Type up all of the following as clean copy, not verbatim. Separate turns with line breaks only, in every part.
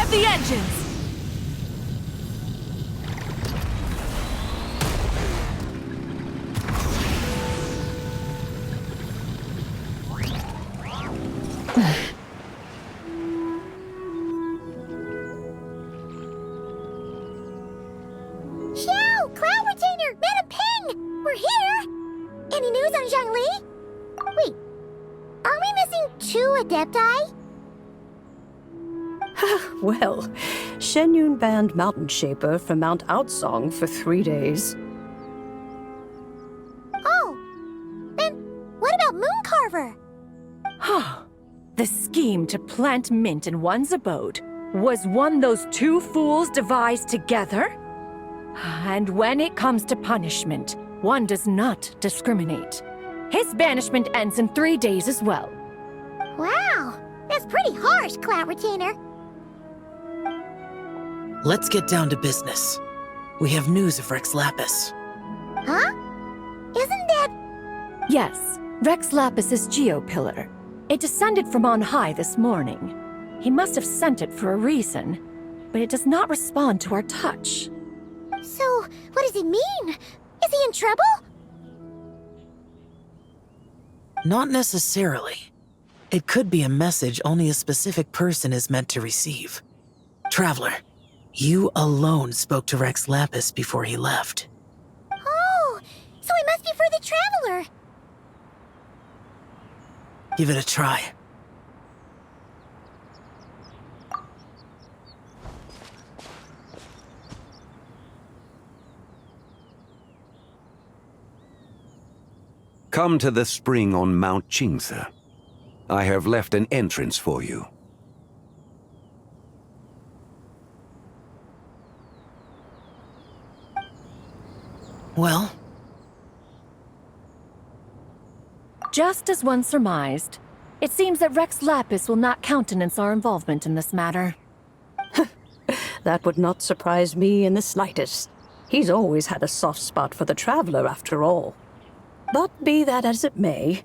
Start the engines!
Xiao! Cloud Retainer! Madam Ping! We're here! Any news on Zhongli? Wait, are we missing 2 Adepti?
Well, Shenyun banned Mountain Shaper from Mount Outsong for 3 days.
Oh, then what about Mooncarver?
The scheme to plant mint in one's abode was one those 2 fools devised together? And when it comes to punishment, one does not discriminate. His banishment ends in 3 days as well.
Wow, that's pretty harsh, Cloud Retainer.
Let's get down to business. We have news of Rex Lapis.
Huh? Isn't that...
Yes, Rex Lapis's geopillar. It descended from on high this morning. He must have sent it for a reason, but it does not respond to our touch.
So, what does it mean? Is he in trouble?
Not necessarily. It could be a message only a specific person is meant to receive. Traveler, you alone spoke to Rex Lapis before he left.
Oh, so it must be for the Traveler.
Give it a try.
Come to the spring on Mount Qingze. I have left an entrance for you.
Well?
Just as one surmised, it seems that Rex Lapis will not countenance our involvement in this matter.
That would not surprise me in the slightest. He's always had a soft spot for the Traveler, after all. But be that as it may,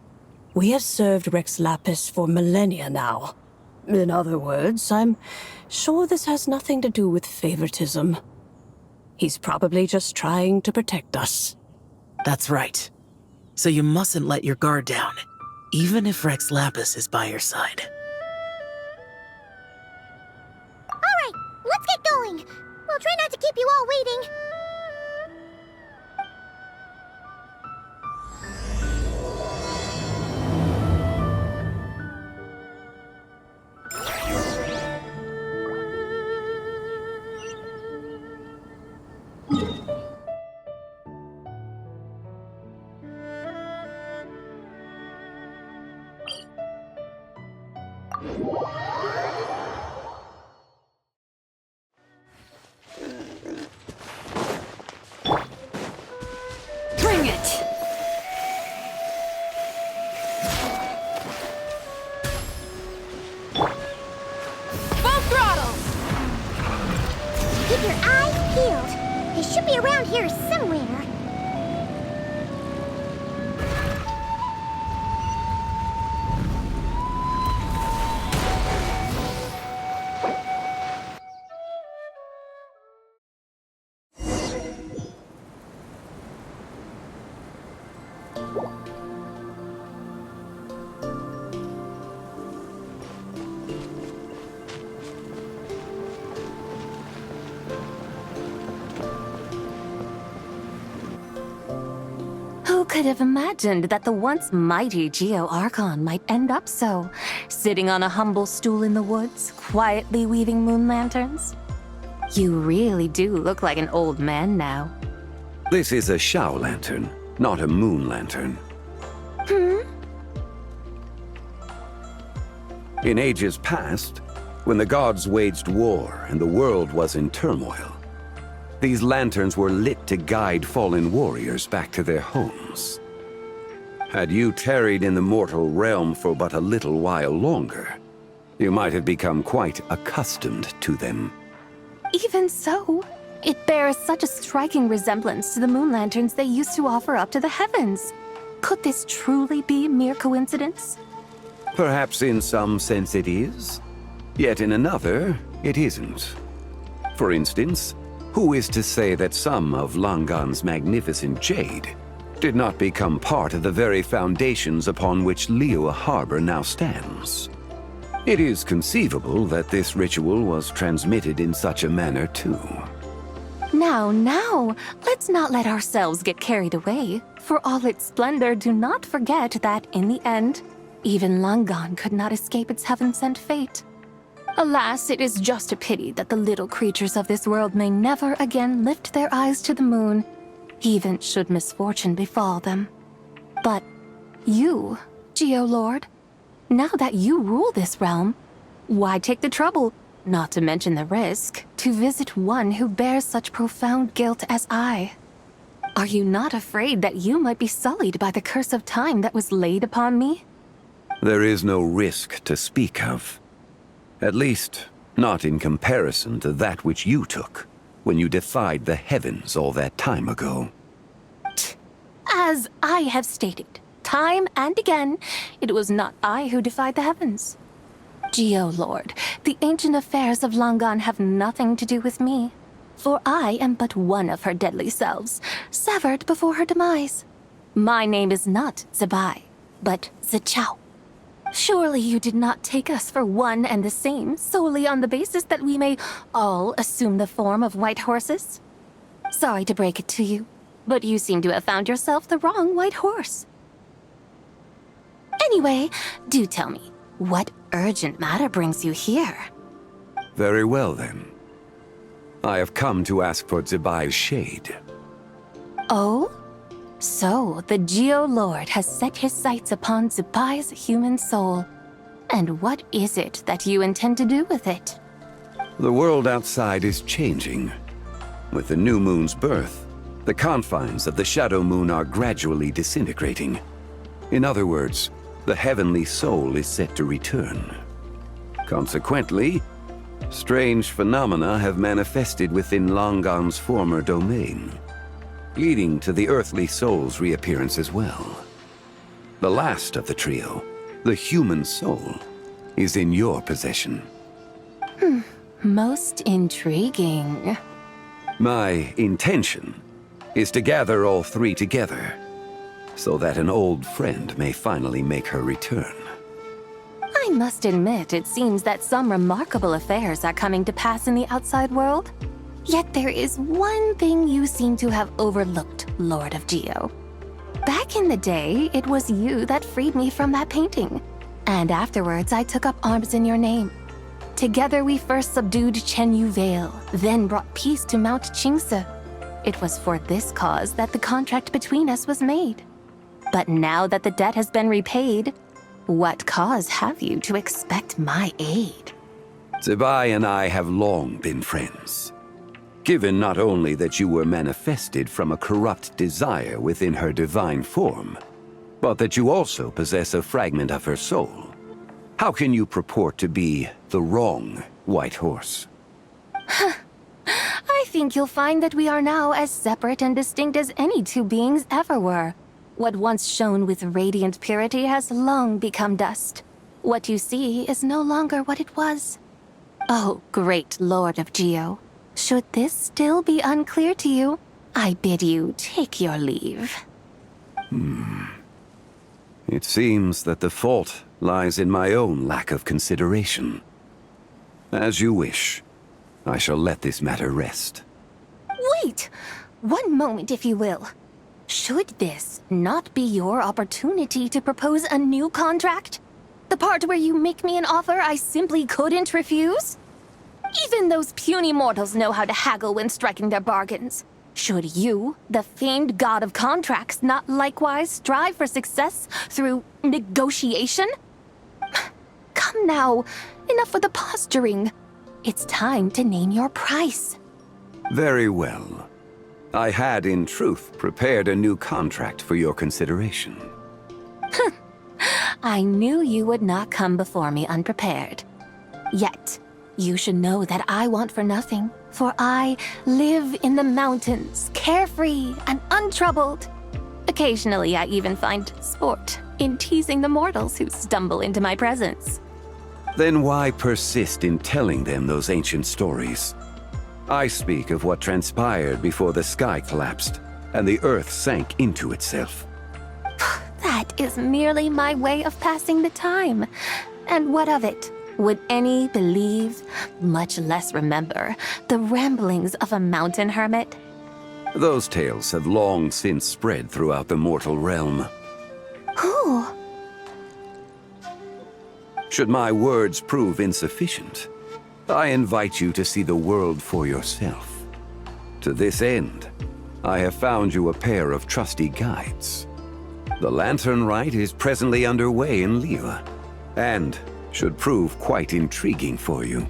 we have served Rex Lapis for millennia now. In other words, I'm sure this has nothing to do with favoritism. He's probably just trying to protect us.
That's right. So you mustn't let your guard down, even if Rex Lapis is by your side.
Alright, let's get going. We'll try not to keep you all waiting.
Bring it! Full throttle!
Keep your eyes peeled. They should be around here somewhere.
Who could have imagined that the once mighty Geo Archon might end up so, sitting on a humble stool in the woods, quietly weaving moon lanterns? You really do look like an old man now.
This is a Shao lantern, not a moon lantern. In ages past, when the gods waged war and the world was in turmoil, these lanterns were lit to guide fallen warriors back to their homes. Had you tarried in the mortal realm for but a little while longer, you might have become quite accustomed to them.
Even so, it bears such a striking resemblance to the moon lanterns they used to offer up to the heavens. Could this truly be mere coincidence?
Perhaps in some sense it is, yet in another, it isn't. For instance, who is to say that some of Langan's magnificent jade did not become part of the very foundations upon which Liyue Harbor now stands? It is conceivable that this ritual was transmitted in such a manner too.
Now, let's not let ourselves get carried away. For all its splendor, do not forget that, in the end, even Langan could not escape its heaven-sent fate. Alas, it is just a pity that the little creatures of this world may never again lift their eyes to the moon, even should misfortune befall them. But you, Geolord, now that you rule this realm, why take the trouble, not to mention the risk, to visit one who bears such profound guilt as I? Are you not afraid that you might be sullied by the curse of time that was laid upon me?
There is no risk to speak of. At least, not in comparison to that which you took when you defied the heavens all that time ago.
As I have stated, time and again, it was not I who defied the heavens. Geolord, the ancient affairs of Langan have nothing to do with me, for I am but one of her deadly selves, severed before her demise. My name is not Zibai, but Zichao. Surely you did not take us for one and the same solely on the basis that we may all assume the form of white horses? Sorry to break it to you, but you seem to have found yourself the wrong white horse. Anyway, do tell me, what urgent matter brings you here?
Very well then. I have come to ask for Zibai's shade.
Oh? So, the Geolord has set his sights upon Zibai's human soul. And what is it that you intend to do with it?
The world outside is changing. With the new moon's birth, the confines of the Shadow Moon are gradually disintegrating. In other words, the heavenly soul is set to return. Consequently, strange phenomena have manifested within Langan's former domain, leading to the earthly soul's reappearance as well. The last of the trio, the human soul, is in your possession.
Most intriguing.
My intention is to gather all three together, so that an old friend may finally make her return.
I must admit, it seems that some remarkable affairs are coming to pass in the outside world. Yet there is one thing you seem to have overlooked, Lord of Geo. Back in the day, it was you that freed me from that painting. And afterwards, I took up arms in your name. Together, we first subdued Chenyu Vale, then brought peace to Mount Qingse. It was for this cause that the contract between us was made. But now that the debt has been repaid, what cause have you to expect my aid?
Zibai and I have long been friends. Given not only that you were manifested from a corrupt desire within her divine form, but that you also possess a fragment of her soul, how can you purport to be the wrong white horse?
I think you'll find that we are now as separate and distinct as any two beings ever were. What once shone with radiant purity has long become dust. What you see is no longer what it was. Oh, great Lord of Geo. Should this still be unclear to you, I bid you take your leave.
It seems that the fault lies in my own lack of consideration. As you wish. I shall let this matter rest.
Wait! One moment, if you will. Should this not be your opportunity to propose a new contract? The part where you make me an offer I simply couldn't refuse? Even those puny mortals know how to haggle when striking their bargains. Should you, the famed god of contracts, not likewise strive for success through negotiation? Come now, enough with the posturing. It's time to name your price.
Very well. I had, in truth, prepared a new contract for your consideration.
I knew you would not come before me unprepared. Yet, you should know that I want for nothing, for I live in the mountains, carefree and untroubled. Occasionally, I even find sport in teasing the mortals who stumble into my presence.
Then why persist in telling them those ancient stories? I speak of what transpired before the sky collapsed and the earth sank into itself.
That is merely my way of passing the time. And what of it? Would any believe, much less remember, the ramblings of a mountain hermit?
Those tales have long since spread throughout the mortal realm.
Who?
Should my words prove insufficient, I invite you to see the world for yourself. To this end, I have found you a pair of trusty guides. The Lanternlit is presently underway in Liyue, and should prove quite intriguing for you.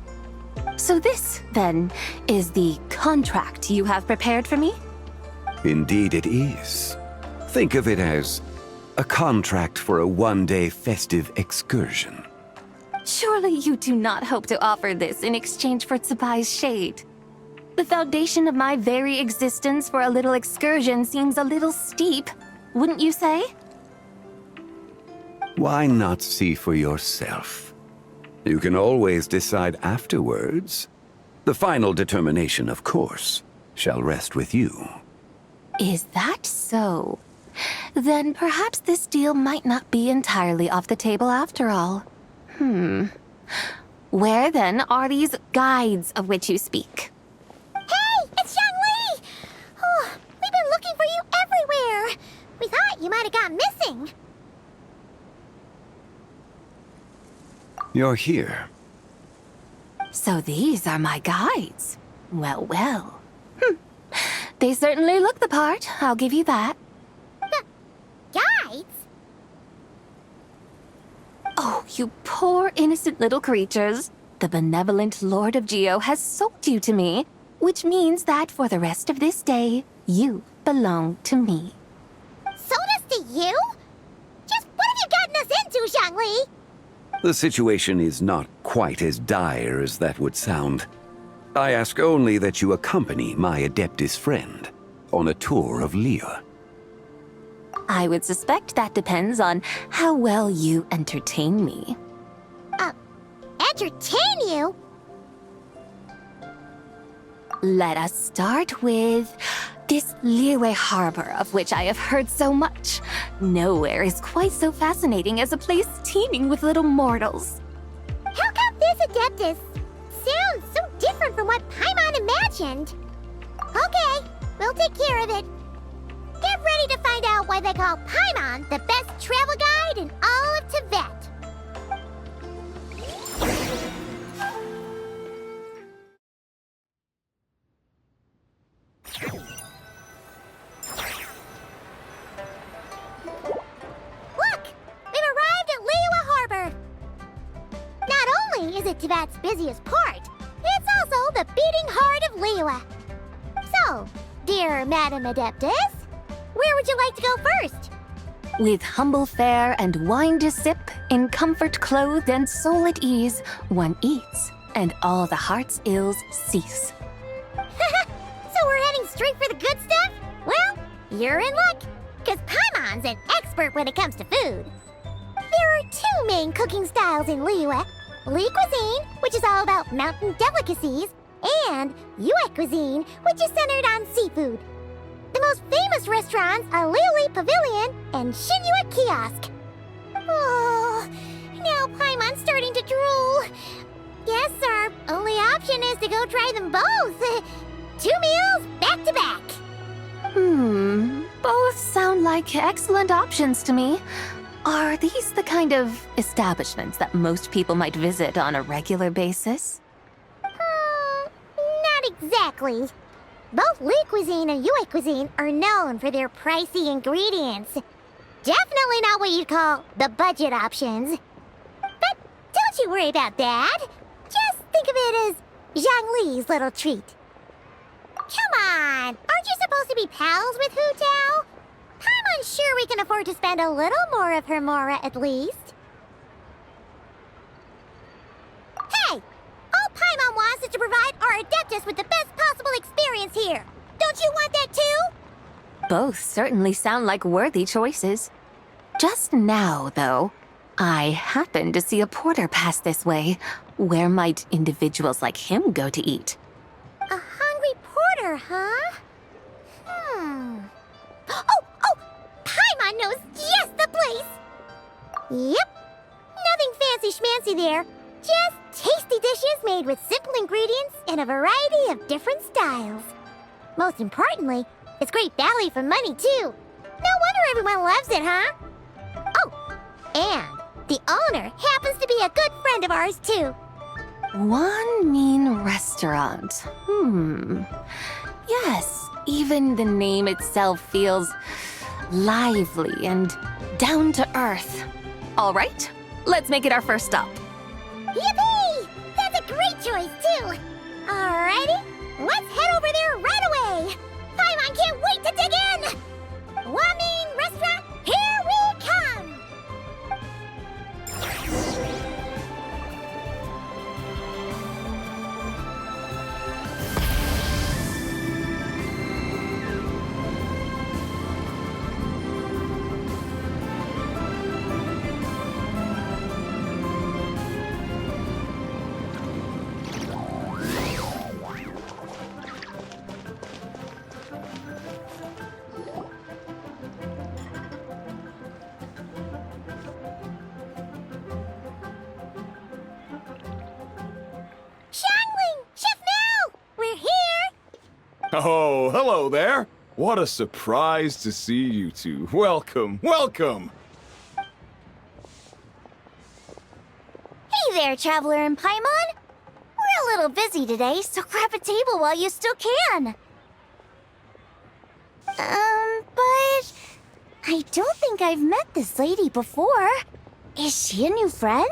So this, then, is the contract you have prepared for me?
Indeed it is. Think of it as a contract for a one-day festive excursion.
Surely you do not hope to offer this in exchange for Zibai's shade. The foundation of my very existence for a little excursion seems a little steep, wouldn't you say?
Why not see for yourself? You can always decide afterwards. The final determination, of course, shall rest with you.
Is that so? Then perhaps this deal might not be entirely off the table after all. Where then are these guides of which you speak?
Hey, it's Zhangli! Oh, we've been looking for you everywhere. We thought you might have gone missing.
You're here.
So these are my guides. Well, well. They certainly look the part, I'll give you that.
Guides?
Oh, you poor innocent little creatures. The benevolent Lord of Geo has sold you to me, which means that for the rest of this day, you belong to me.
Sold us to you? Just what have you gotten us into, Zhangli?
The situation is not quite as dire as that would sound. I ask only that you accompany my Adeptus friend on a tour of Liyue.
I would suspect that depends on how well you entertain me.
Entertain you?
Let us start with this Liyue harbor of which I have heard so much. Nowhere is quite so fascinating as a place teeming with little mortals.
How come this Adeptus sounds so different from what Paimon imagined? Okay, we'll take care of it. Get ready to find out why they call Paimon the best travel guide in all of Teyvat. Look! We've arrived at Liyue Harbor! Not only is it Teyvat's busiest port, it's also the beating heart of Liyue. So, dear Madam Adeptus, where would you like to go first?
With humble fare and wine to sip, in comfort clothed and soul at ease, one eats, and all the heart's ills cease.
So we're heading straight for the good stuff? Well, you're in luck, because Paimon's an expert when it comes to food. There are two main cooking styles in Liyue. Li cuisine, which is all about mountain delicacies, and Yue cuisine, which is centered on seafood. The most famous restaurants are Liuli Pavilion and Shinyue Kiosk. Oh, now Paimon's starting to drool. Yes, our only option is to go try them both. 2 meals back to back.
Both sound like excellent options to me. Are these the kind of establishments that most people might visit on a regular basis?
Not exactly. Both Li cuisine and Yue cuisine are known for their pricey ingredients. Definitely not what you'd call the budget options. But don't you worry about that. Just think of it as Zhangli's little treat. Come on, aren't you supposed to be pals with Hu Tao? I'm unsure we can afford to spend a little more of her mora at least. Hey! All Paimon wants is to provide our Adeptus with the best possible experience here. Don't you want that too?
Both certainly sound like worthy choices. Just now, though, I happened to see a porter pass this way. Where might individuals like him go to eat?
A hungry porter, huh? Oh! Paimon knows just the place! Yep. Nothing fancy schmancy there. Just tasty dishes made with simple ingredients in a variety of different styles. Most importantly, it's great value for money, too. No wonder everyone loves it, huh? Oh, and the owner happens to be a good friend of ours, too.
One mean restaurant. Yes, even the name itself feels lively and down to earth. All right, let's make it our first stop.
Yippee! That's a great choice, too. Alrighty, let's head over there right away. Paimon can't wait to dig in. Wamin Restaurant, here we come! Shangling! Chef Mel! We're here!
Oh, hello there. What a surprise to see you two. Welcome, welcome.
Hey there, Traveler and Paimon. We're a little busy today, so grab a table while you still can. But I don't think I've met this lady before. Is she a new friend?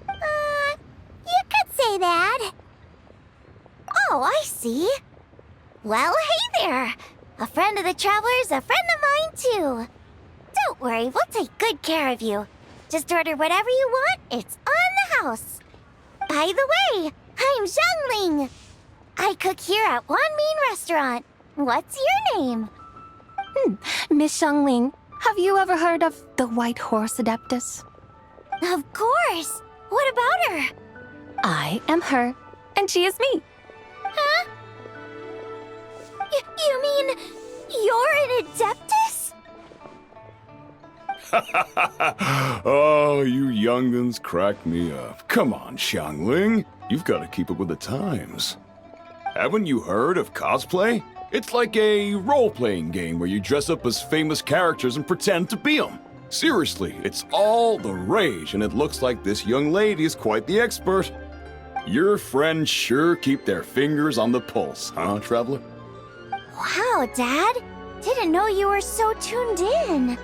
You could say that. Oh, I see. Well, hey there. A friend of the Traveler's a friend of mine, too. Don't worry, we'll take good care of you. Just order whatever you want, it's on the house. By the way, I'm Zhongling. I cook here at One Mean Restaurant. What's your name?
Miss Shangling, have you ever heard of the White Horse Adeptus?
Of course. What about her?
I am her, and she is me.
Huh? You mean you're an Adeptus?
Oh, you young'uns crack me up. Come on, Xiangling. You've got to keep up with the times. Haven't you heard of cosplay? It's like a role-playing game where you dress up as famous characters and pretend to be them. Seriously, it's all the rage, and it looks like this young lady is quite the expert. Your friends sure keep their fingers on the pulse, huh, Traveler?
Wow, Dad. Didn't know you were so tuned in.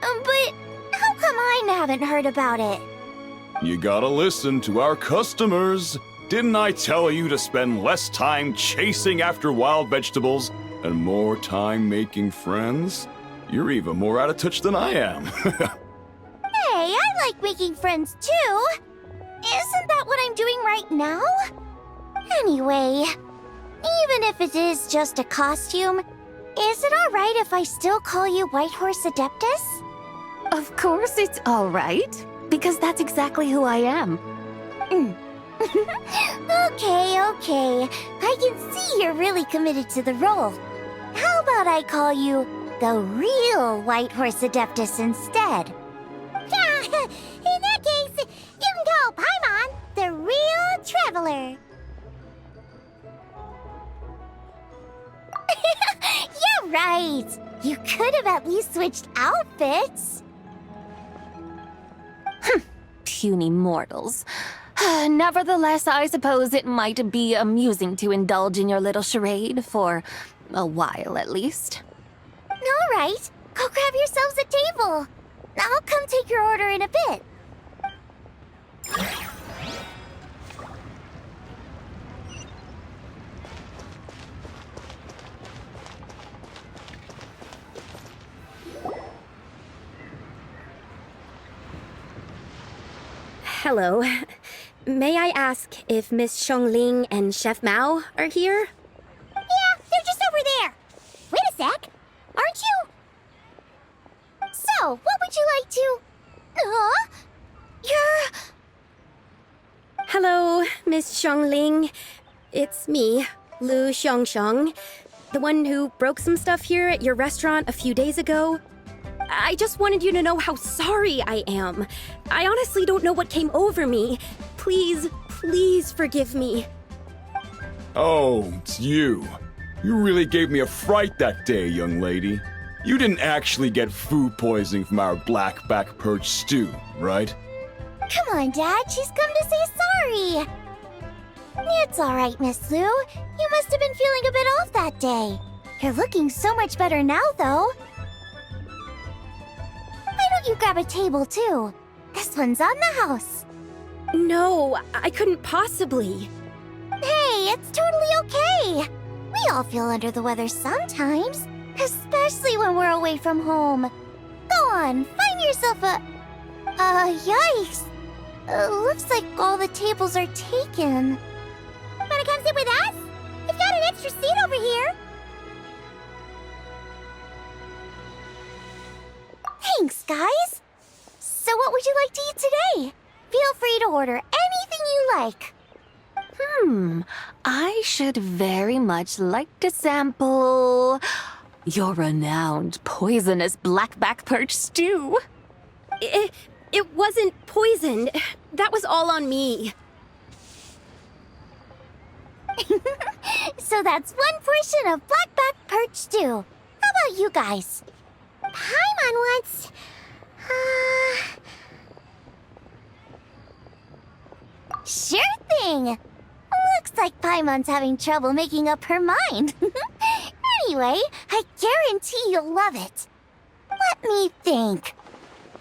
But how come I haven't heard about it?
You gotta listen to our customers. Didn't I tell you to spend less time chasing after wild vegetables and more time making friends? You're even more out of touch than I am.
Hey, I like making friends too. Isn't that what I'm doing right now? Anyway, even if it is just a costume, is it alright if I still call you White Horse Adeptus?
Of course it's all right, because that's exactly who I am.
Okay. I can see you're really committed to the role. How about I call you the real White Horse Adeptus instead? In that case, you can call Paimon the real Traveler. Yeah, right. You could have at least switched outfits.
Puny mortals. Nevertheless, I suppose it might be amusing to indulge in your little charade for a while at least.
All right, go grab yourselves a table. I'll come take your order in a bit.
Hello. May I ask if Miss Shongling and Chef Mao are here?
Yeah, they're just over there. Wait a sec. Aren't you? So, what would you like to... Huh?
Hello, Miss Xiangling. It's me, Lu Xiangxiang, the one who broke some stuff here at your restaurant a few days ago. I just wanted you to know how sorry I am. I honestly don't know what came over me. Please, please forgive me.
Oh, it's you. You really gave me a fright that day, young lady. You didn't actually get food poisoning from our black-back perch stew, right?
Come on, Dad. She's come to say sorry. It's all right, Miss Lou. You must have been feeling a bit off that day. You're looking so much better now, though. Why don't you grab a table, too? This one's on the house.
No, I couldn't possibly.
Hey, it's totally okay. We all feel under the weather sometimes, especially when we're away from home. Go on, find yourself a... yikes. Looks like all the tables are taken. Wanna come sit with us? We've got an extra seat over here. Thanks, guys. So what would you like to eat today? Feel free to order anything you like.
I should very much like to sample your renowned poisonous blackback perch stew.
It wasn't poisoned. That was all on me.
So that's one portion of blackback perch stew. How about you guys? Paimon wants... Sure thing! Looks like Paimon's having trouble making up her mind. Anyway, I guarantee you'll love it. Let me think.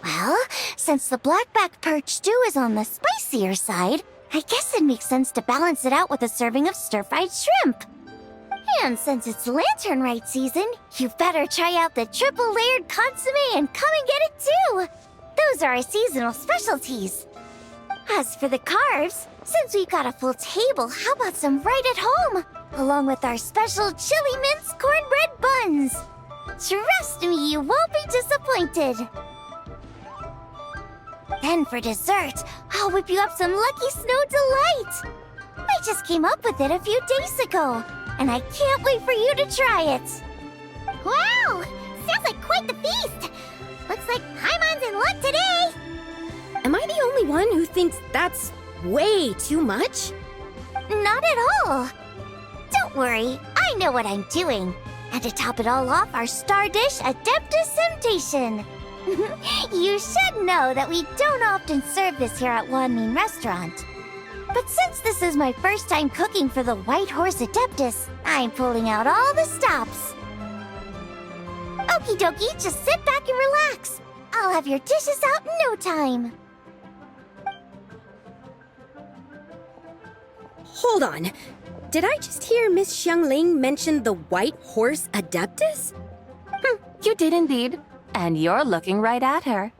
Well, since the blackback perch stew is on the spicier side, I guess it makes sense to balance it out with a serving of stir-fried shrimp. And since it's Lanternlit season, you better try out the triple-layered consomme and come and get it too! Those are our seasonal specialties. As for the carbs, since we've got a full table, how about some right at home? Along with our special chili mince cornbread buns. Trust me, you won't be disappointed. Then for dessert, I'll whip you up some Lucky Snow Delight. I just came up with it a few days ago, and I can't wait for you to try it. Wow! Sounds like quite the feast. Looks like Paimon's in luck today.
Am I the only one who thinks that's way too much?
Not at all. Don't worry, I know what I'm doing. And to top it all off, our star dish, Adeptus Temptation. You should know that we don't often serve this here at Wanmin Restaurant. But since this is my first time cooking for the White Horse Adeptus, I'm pulling out all the stops. Okie dokie, just sit back and relax. I'll have your dishes out in no time.
Hold on. Did I just hear Miss Xiangling mention the White Horse Adeptus?
You did indeed. And you're looking right at her.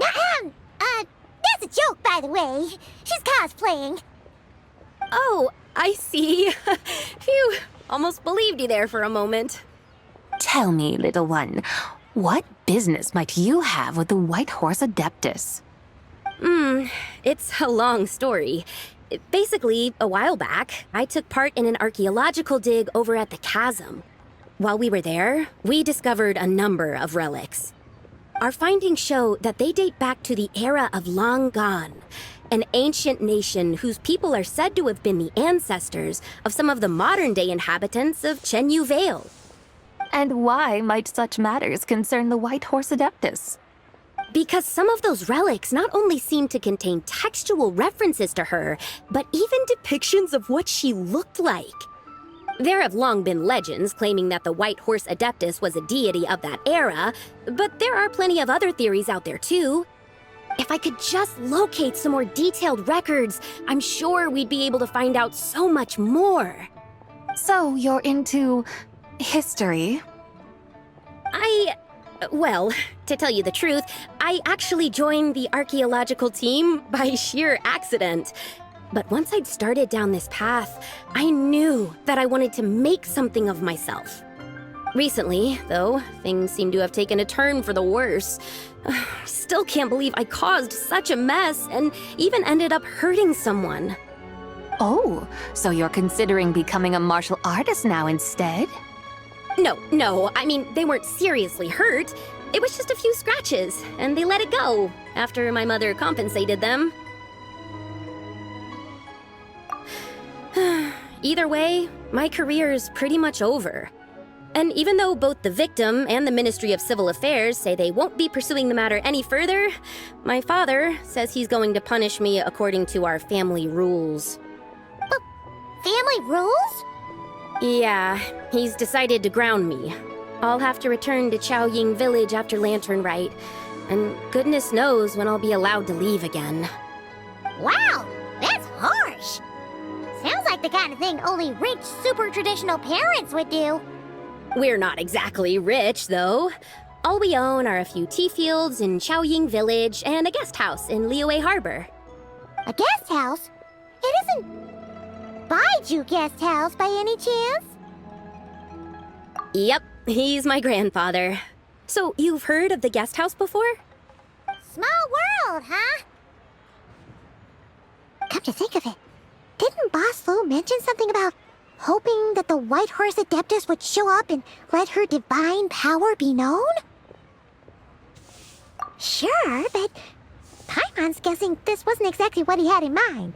That's a joke, by the way. She's cosplaying.
Oh, I see. Phew, almost believed you there for a moment.
Tell me, little one, what business might you have with the White Horse Adeptus?
It's a long story. Basically, a while back, I took part in an archaeological dig over at the chasm. While we were there, we discovered a number of relics. Our findings show that they date back to the era of Long Gone, an ancient nation whose people are said to have been the ancestors of some of the modern-day inhabitants of Chenyu Vale.
And why might such matters concern the White Horse Adeptus?
Because some of those relics not only seem to contain textual references to her, but even depictions of what she looked like. There have long been legends claiming that the White Horse Adeptus was a deity of that era, but there are plenty of other theories out there too. If I could just locate some more detailed records, I'm sure we'd be able to find out so much more.
So you're into history?
Well, to tell you the truth, I actually joined the archaeological team by sheer accident. But once I'd started down this path, I knew that I wanted to make something of myself. Recently, though, things seem to have taken a turn for the worse. Still can't believe I caused such a mess and even ended up hurting someone.
Oh, so you're considering becoming a martial artist now instead?
No, I mean, they weren't seriously hurt. It was just a few scratches, and they let it go after my mother compensated them. Either way, my career's pretty much over. And even though both the victim and the Ministry of Civil Affairs say they won't be pursuing the matter any further, my father says he's going to punish me according to our family rules.
Family rules?
Yeah, he's decided to ground me. I'll have to return to Chaoying Village after Lanternlit, and goodness knows when I'll be allowed to leave again.
Wow, that's harsh. Sounds like the kind of thing only rich, super traditional parents would do.
We're not exactly rich, though. All we own are a few tea fields in Chaoying Village and a guest house in Liyue Harbor.
A guest house? It isn't Baiju Guest House by any chance?
Yep, he's my grandfather. So, you've heard of the guest house before?
Small world, huh? Come to think of it, didn't Boss Lu mention something about hoping that the White Horse Adeptus would show up and let her divine power be known? Sure, but Paimon's guessing this wasn't exactly what he had in mind.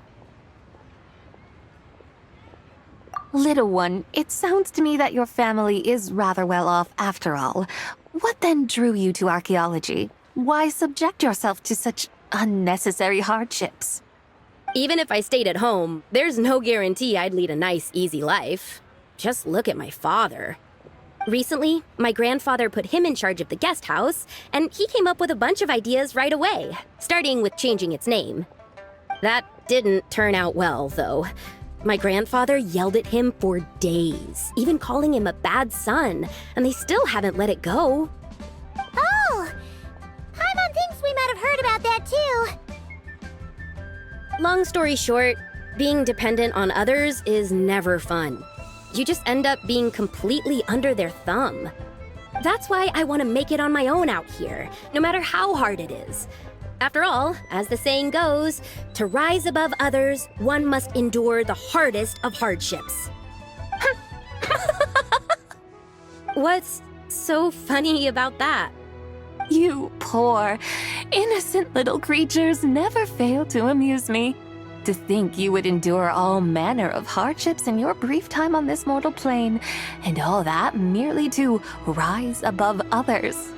Little one, it sounds to me that your family is rather well off after all. What then drew you to archaeology? Why subject yourself to such unnecessary hardships?
Even if I stayed at home, there's no guarantee I'd lead a nice, easy life. Just look at my father. Recently, my grandfather put him in charge of the guest house, and he came up with a bunch of ideas right away, starting with changing its name. That didn't turn out well, though. My grandfather yelled at him for days, even calling him a bad son, and they still haven't let it go.
Oh! Paimon thinks we might have heard about that too.
Long story short, being dependent on others is never fun. You just end up being completely under their thumb. That's why I want to make it on my own out here, no matter how hard it is. After all, as the saying goes, to rise above others, one must endure the hardest of hardships. What's so funny about that?
You poor, innocent little creatures never fail to amuse me. To think you would endure all manner of hardships in your brief time on this mortal plane, and all that merely to rise above others.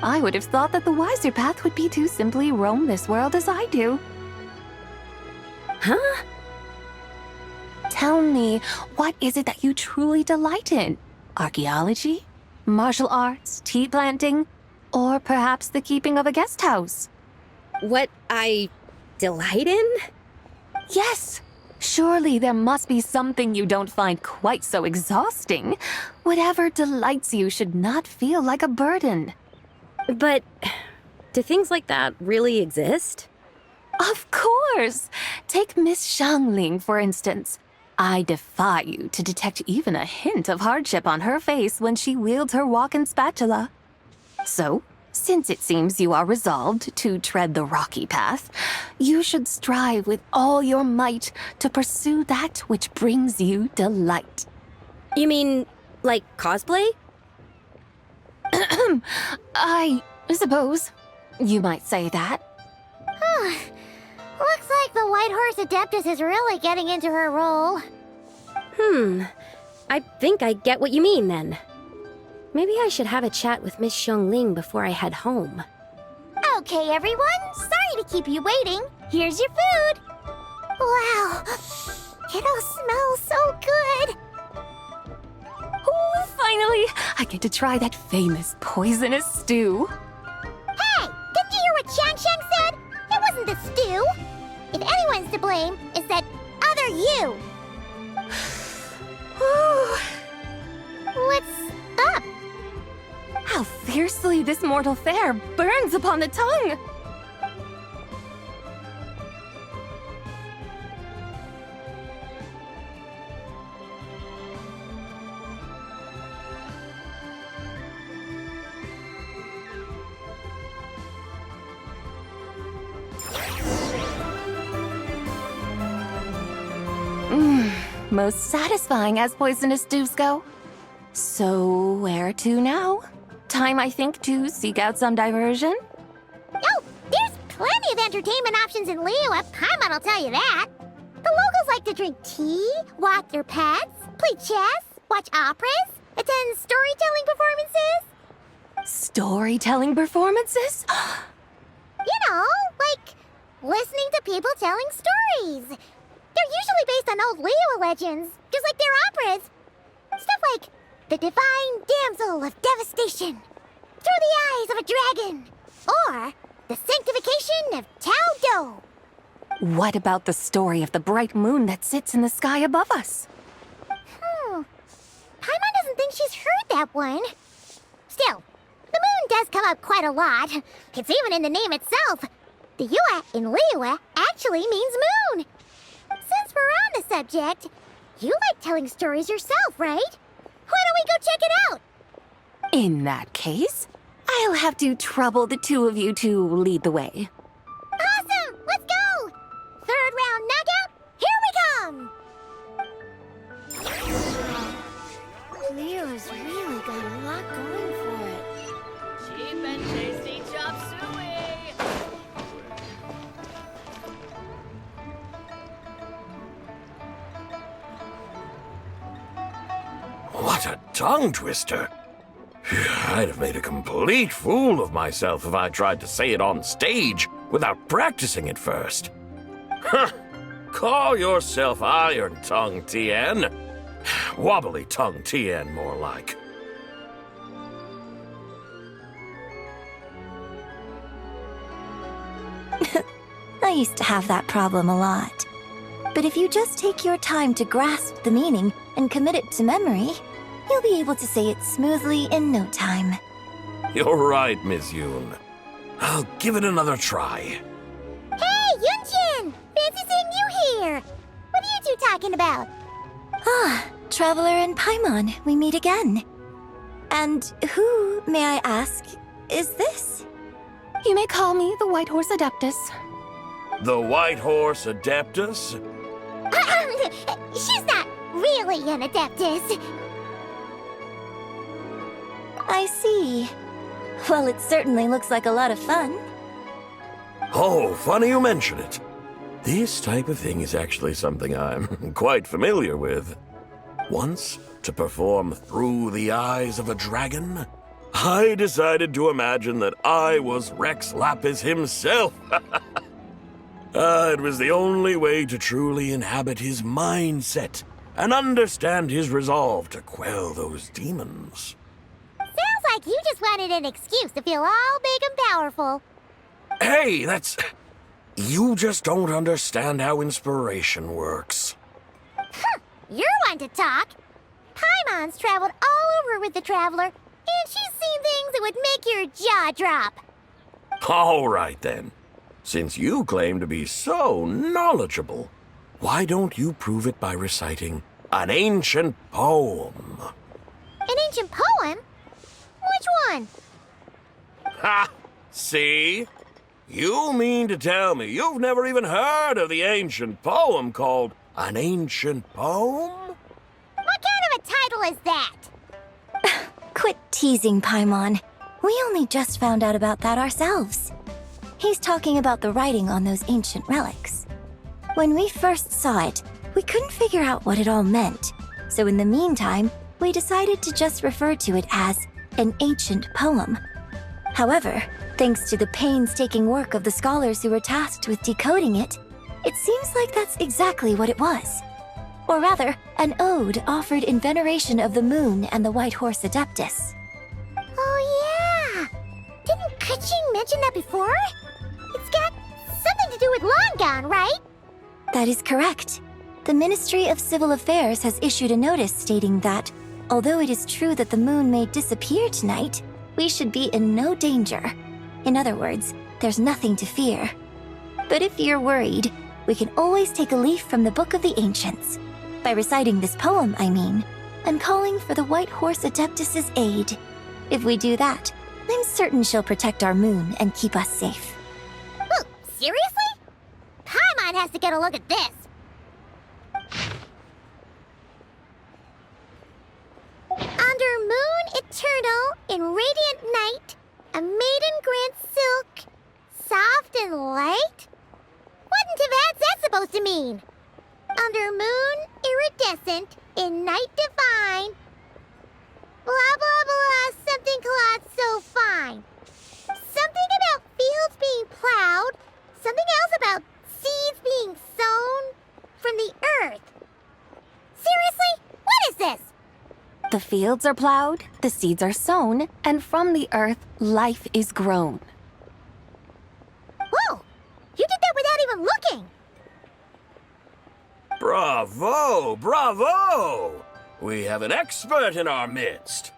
I would have thought that the wiser path would be to simply roam this world as I do.
Huh?
Tell me, what is it that you truly delight in? Archaeology? Martial arts? Tea planting? Or perhaps the keeping of a guest house?
What I delight in?
Yes! Surely there must be something you don't find quite so exhausting. Whatever delights you should not feel like a burden.
But do things like that really exist?
Of course! Take Miss Xiangling, for instance. I defy you to detect even a hint of hardship on her face when she wields her walking spatula. So, since it seems you are resolved to tread the rocky path, you should strive with all your might to pursue that which brings you delight.
You mean, like cosplay?
I suppose you might say that.
Looks like the White Horse Adeptus is really getting into her role.
I think I get what you mean then. Maybe I should have a chat with Miss Xiangling before I head home.
Okay, everyone. Sorry to keep you waiting. Here's your food. Wow. It all smells so good.
Oh, finally! I get to try that famous poisonous stew.
Hey, didn't you hear what Shang said? It wasn't the stew. If anyone's to blame, it's that other you. What's up?
How fiercely this mortal fare burns upon the tongue! Most satisfying as poisonous stews go. So, where to now? Time, I think, to seek out some diversion?
Oh, there's plenty of entertainment options in Liyue. Paimon will tell you that. The locals like to drink tea, walk their pets, play chess, watch operas, attend storytelling performances.
Storytelling performances?
You know, like listening to people telling stories. They're usually based on old Liyue legends, just like their operas. Stuff like The Divine Damsel of Devastation, Through the Eyes of a Dragon, or The Sanctification of Tao Do.
What about the story of the bright moon that sits in the sky above us?
Paimon doesn't think she's heard that one. Still, the moon does come up quite a lot. It's even in the name itself. The Yue in Liyue actually means moon. Since we're on the subject, you like telling stories yourself, right? Why don't we go check it out?
In that case, I'll have to trouble the two of you to lead the way.
Awesome! Let's go! Third round knockout, here we come! Liyue's really got a lot going for it.
Cheap and tasty chop suey!
What a tongue twister! I'd have made a complete fool of myself if I tried to say it on stage without practicing it first. Huh! Call yourself Iron Tongue, Tien. Wobbly Tongue, Tien, more like.
I used to have that problem a lot. But if you just take your time to grasp the meaning and commit it to memory, you'll be able to say it smoothly in no time.
You're right, Miss Yoon. I'll give it another try.
Hey, Yunchin! Fancy seeing you here! What are you two talking about?
Ah, Traveler and Paimon, we meet again. And who, may I ask, is this?
You may call me the White Horse Adeptus.
The White Horse Adeptus?
She's not really an Adeptus.
I see. Well, it certainly looks like a lot of fun.
Oh, funny you mention it. This type of thing is actually something I'm quite familiar with. Once, to perform Through the Eyes of a Dragon, I decided to imagine that I was Rex Lapis himself. It was the only way to truly inhabit his mindset and understand his resolve to quell those demons.
Sounds like you just wanted an excuse to feel all big and powerful.
Hey, that's... You just don't understand how inspiration works.
You're one to talk. Paimon's traveled all over with the Traveler, and she's seen things that would make your jaw drop.
All right, then. Since you claim to be so knowledgeable, why don't you prove it by reciting an ancient poem?
An ancient poem? Which one?
Ha! See? You mean to tell me you've never even heard of the ancient poem called An Ancient Poem?
What kind of a title is that?
Quit teasing, Paimon. We only just found out about that ourselves. He's talking about the writing on those ancient relics. When we first saw it, we couldn't figure out what it all meant. So in the meantime, we decided to just refer to it as an ancient poem. However, thanks to the painstaking work of the scholars who were tasked with decoding it, it seems like that's exactly what it was. Or rather, an ode offered in veneration of the moon and the White Horse Adeptus.
Oh yeah! Didn't Kuching mention that before? It's got something to do with Longan, right?
That is correct. The Ministry of Civil Affairs has issued a notice stating that, although it is true that the moon may disappear tonight, we should be in no danger. In other words, there's nothing to fear. But if you're worried, we can always take a leaf from the Book of the Ancients. By reciting this poem, I mean, and calling for the White Horse Adeptus' aid. If we do that, I'm certain she'll protect our moon and keep us safe.
Seriously? Paimon has to get a look at this. in radiant night, a maiden grants silk, soft and light? What in Teyvat's that supposed to mean? Under moon, iridescent, in night divine. Blah blah blah, something cloth so fine. Something about fields being plowed, something else about seeds being sown from the earth. Seriously? What is this?
The fields are plowed, the seeds are sown, and from the earth, life is grown.
Whoa! You did that without even looking!
Bravo! Bravo! We have an expert in our midst.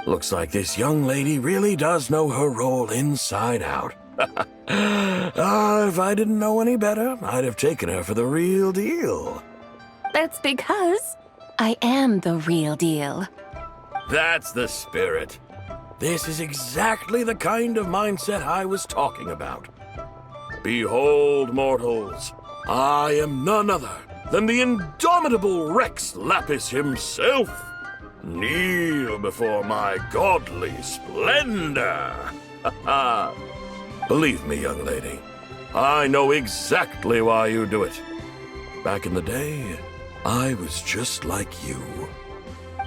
Looks like this young lady really does know her role inside out. If I didn't know any better, I'd have taken her for the real deal.
That's because I am the real deal.
That's the spirit. This is exactly the kind of mindset I was talking about. Behold, mortals, I am none other than the indomitable Rex Lapis himself. Kneel before my godly splendor. Believe me, young lady, I know exactly why you do it. Back in the day, I was just like you.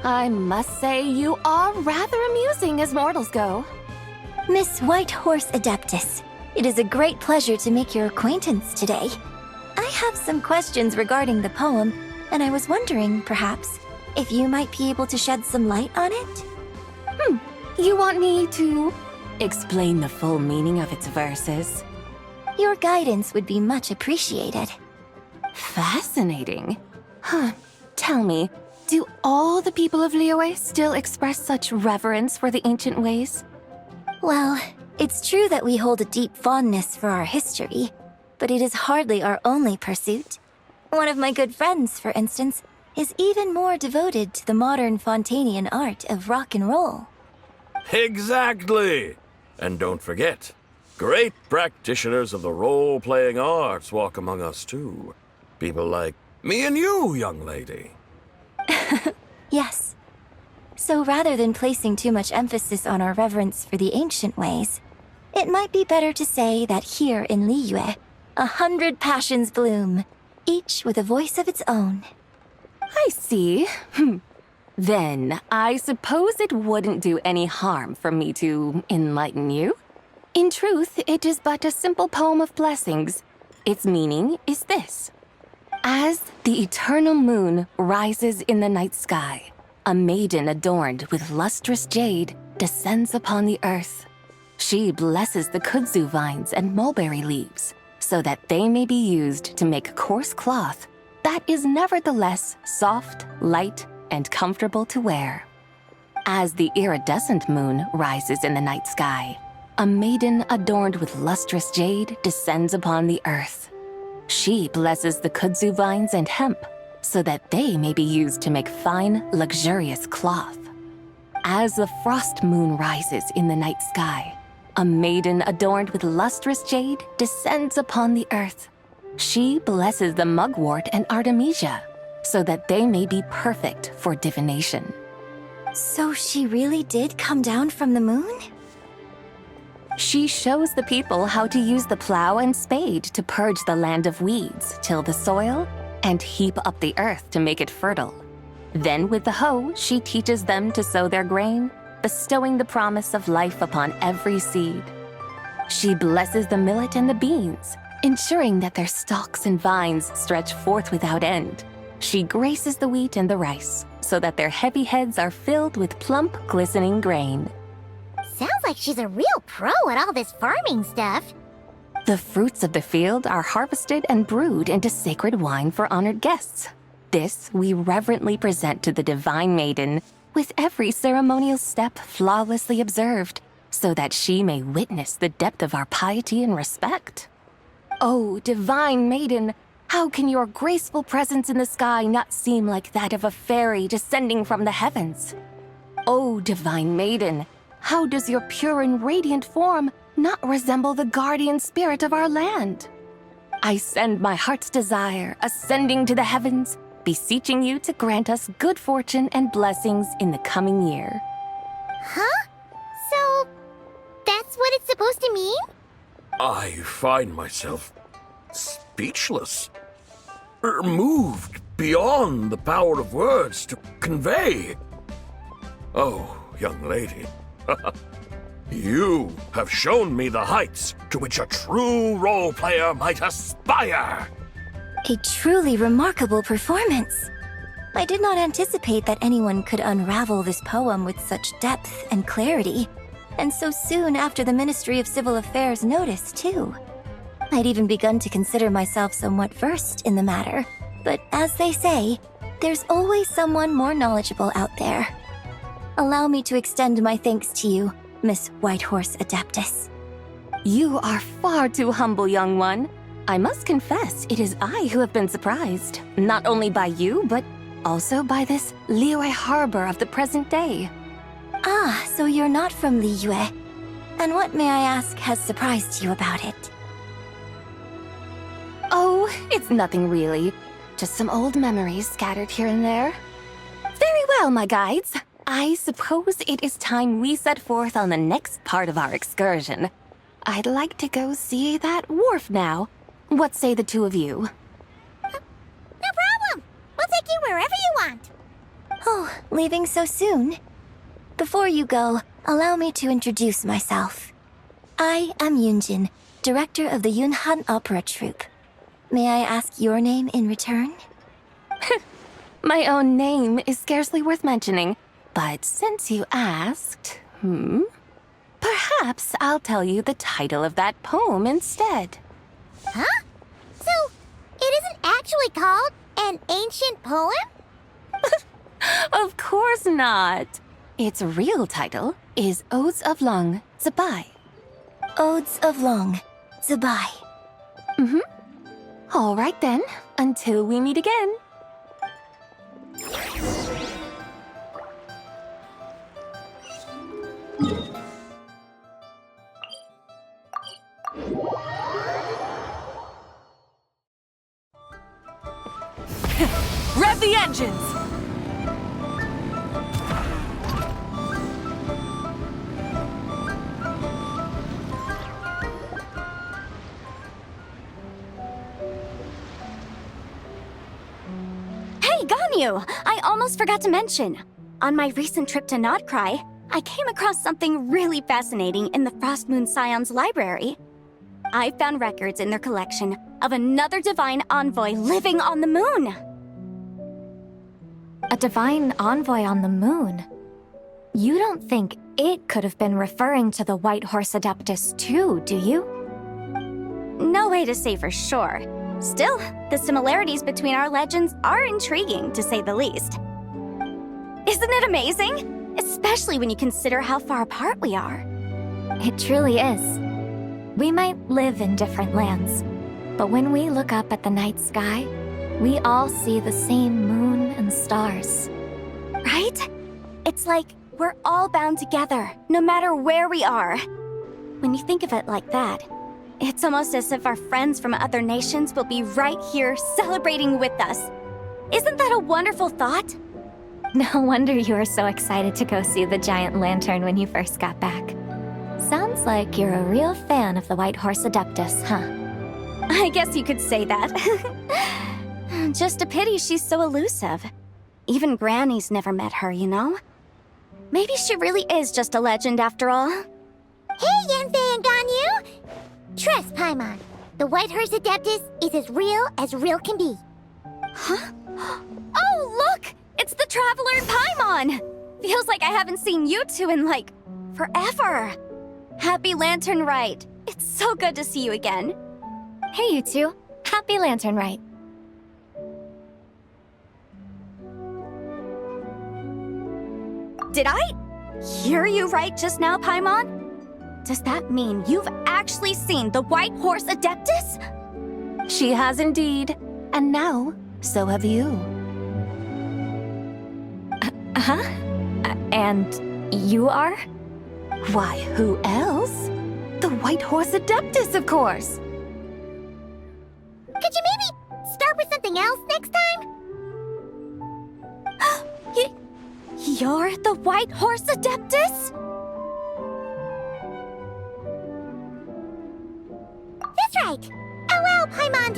I must say you are rather amusing as mortals go.
Miss White Horse Adeptus, it is a great pleasure to make your acquaintance today. I have some questions regarding the poem, and I was wondering, perhaps, if you might be able to shed some light on it?
You want me to explain the full meaning of its verses?
Your guidance would be much appreciated.
Fascinating. Tell me, do all the people of Liyue still express such reverence for the ancient ways?
Well, it's true that we hold a deep fondness for our history, but it is hardly our only pursuit. One of my good friends, for instance, is even more devoted to the modern Fontanian art of rock and roll.
Exactly! And don't forget, great practitioners of the role-playing arts walk among us too. People like me and you, young lady.
Yes. So rather than placing too much emphasis on our reverence for the ancient ways, it might be better to say that here in Liyue, 100 passions bloom, each with a voice of its own.
I see. Then, I suppose it wouldn't do any harm for me to enlighten you. In truth, it is but a simple poem of blessings. Its meaning is this. As the eternal moon rises in the night sky, a maiden adorned with lustrous jade descends upon the earth. She blesses the kudzu vines and mulberry leaves, so that they may be used to make coarse cloth that is nevertheless soft, light, and comfortable to wear. As the iridescent moon rises in the night sky, a maiden adorned with lustrous jade descends upon the earth. She blesses the kudzu vines and hemp, so that they may be used to make fine, luxurious cloth. As the frost moon rises in the night sky, a maiden adorned with lustrous jade descends upon the earth. She blesses the mugwort and artemisia, so that they may be perfect for divination.
So she really did come down from the moon?
She shows the people how to use the plow and spade to purge the land of weeds, till the soil, and heap up the earth to make it fertile. Then with the hoe, she teaches them to sow their grain, bestowing the promise of life upon every seed. She blesses the millet and the beans, ensuring that their stalks and vines stretch forth without end. She graces the wheat and the rice, so that their heavy heads are filled with plump, glistening grain.
Sounds like she's a real pro at all this farming stuff.
The fruits of the field are harvested and brewed into sacred wine for honored guests. This we reverently present to the divine maiden, with every ceremonial step flawlessly observed, so that she may witness the depth of our piety and respect. Oh, divine maiden, how can your graceful presence in the sky not seem like that of a fairy descending from the heavens? Oh, divine maiden, how does your pure and radiant form not resemble the guardian spirit of our land? I send my heart's desire, ascending to the heavens, beseeching you to grant us good fortune and blessings in the coming year.
Huh? supposed to mean?
I find myself speechless. Moved beyond the power of words to convey. Oh, young lady, you have shown me the heights to which a true role player might aspire.
A truly remarkable performance. I did not anticipate that anyone could unravel this poem with such depth and clarity, and so soon after the Ministry of Civil Affairs notice, too. I'd even begun to consider myself somewhat versed in the matter, but as they say, there's always someone more knowledgeable out there. Allow me to extend my thanks to you, Miss Whitehorse Adeptus.
You are far too humble, young one. I must confess, it is I who have been surprised, not only by you, but also by this Liyue harbor of the present day.
Ah, so you're not from Liyue. And what, may I ask, has surprised you about it?
Oh, it's nothing really. Just some old memories scattered here and there. Very well, my guides. I suppose it is time we set forth on the next part of our excursion. I'd like to go see that wharf now. What say the two of you?
No problem. We'll take you wherever you want.
Oh, leaving so soon? Before you go, allow me to introduce myself. I am Yunjin, director of the Yunhan Opera Troupe. May I ask your name in return?
My own name is scarcely worth mentioning, but since you asked, perhaps I'll tell you the title of that poem instead.
Huh? So, it isn't actually called an ancient poem?
Of course not. Its real title is Odes of Long, Zibai.
Odes of Long, Zibai.
All right then, until we meet again.
Rev the engines!
Hey, Ganyu! I almost forgot to mention. On my recent trip to Notcry, I came across something really fascinating in the Frostmoon Scion's library. I found records in their collection of another divine envoy living on the moon.
A divine envoy on the moon? You don't think it could have been referring to the White Horse Adeptus too, do you?
No way to say for sure. Still, the similarities between our legends are intriguing, to say the least. Isn't it amazing? Especially when you consider how far apart we are.
It truly is. We might live in different lands, but when we look up at the night sky, we all see the same moon and stars.
Right? It's like we're all bound together, no matter where we are. When you think of it like that, it's almost as if our friends from other nations will be right here celebrating with us. Isn't that a wonderful thought?
No wonder you were so excited to go see the giant lantern when you first got back. Sounds like you're a real fan of the White Horse Adeptus, huh?
I guess you could say that. Just a pity she's so elusive. Even Granny's never met her, you know? Maybe she really is just a legend after all.
Hey, Yanfei and Ganyu! Trust, Paimon. The White Horse Adeptus is as real can be.
Huh? Oh, look! It's the Traveler and Paimon! Feels like I haven't seen you two in, like, forever. Happy Lanternlit. It's so good to see you again.
Hey, you two. Happy Lanternlit.
Did I hear you right just now, Paimon? Does that mean you've actually seen the White Horse Adeptus?
She has indeed. And now, so have you.
And you are?
Why, who else? The White Horse Adeptus, of course.
Could you maybe start with something else next time?
You're the White Horse Adeptus?